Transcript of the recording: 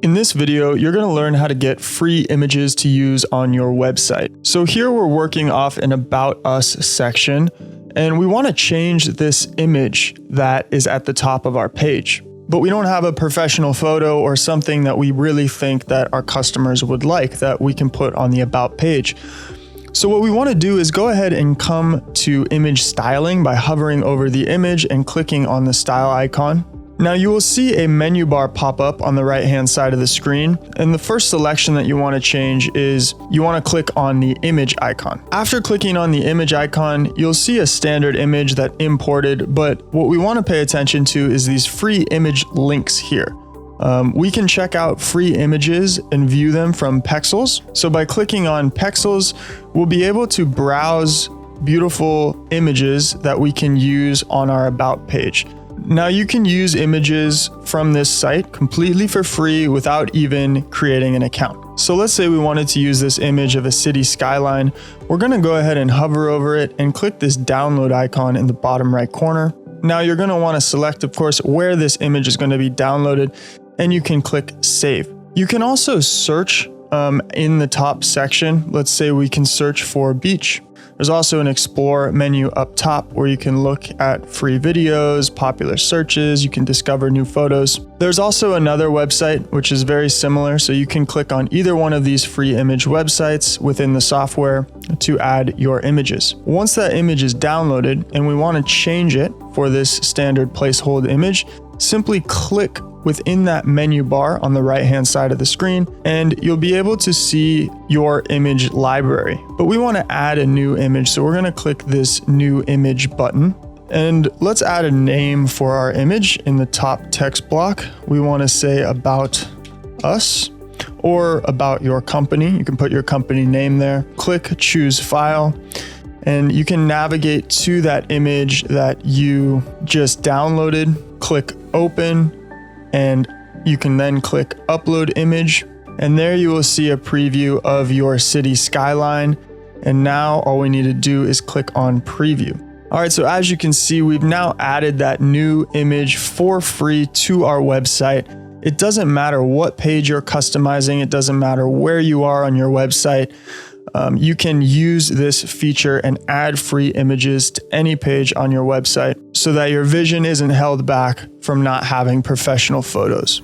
In this video, you're going to learn how to get free images to use on your website. So here we're working off an About Us section, and we want to change this image that is at the top of our page. But we don't have a professional photo or something that we really think that our customers would like that we can put on the About page. So what we want to do is go ahead and come to image styling by hovering over the image and clicking on the style icon. Now you will see a menu bar pop up on the right hand side of the screen, and the first selection that you want to change is you want to click on the image icon. After clicking on the image icon, you'll see a standard image that imported, but what we want to pay attention to is these free image links here. We can check out free images and view them from Pexels. So by clicking on Pexels, we'll be able to browse beautiful images that we can use on our About page. Now you can use images from this site completely for free without even creating an account. So let's say we wanted to use this image of a city skyline. We're going to go ahead and hover over it and click this download icon in the bottom right corner. Now you're going to want to select, of course, where this image is going to be downloaded, and you can click save. You can also search in the top section. Let's say we can search for beach. There's also an explore menu up top where you can look at free videos, popular searches, you can discover new photos. There's also another website which is very similar, so you can click on either one of these free image websites within the software to add your images. Once that image is downloaded and we want to change it for this standard placeholder image, simply click within that menu bar on the right hand side of the screen, and you'll be able to see your image library. But we want to add a new image, so we're going to click this new image button. And let's add a name for our image in the top text block. We want to say About Us or About Your Company. You can put your company name there. Click Choose File, and you can navigate to that image that you just downloaded. Click Open, and you can then click Upload Image, and there you will see a preview of your city skyline. And now all we need to do is click on Preview. All right, so as you can see, we've now added that new image for free to our website. It doesn't matter what page you're customizing. It doesn't matter where you are on your website. You can use this feature and add free images to any page on your website so that your vision isn't held back from not having professional photos.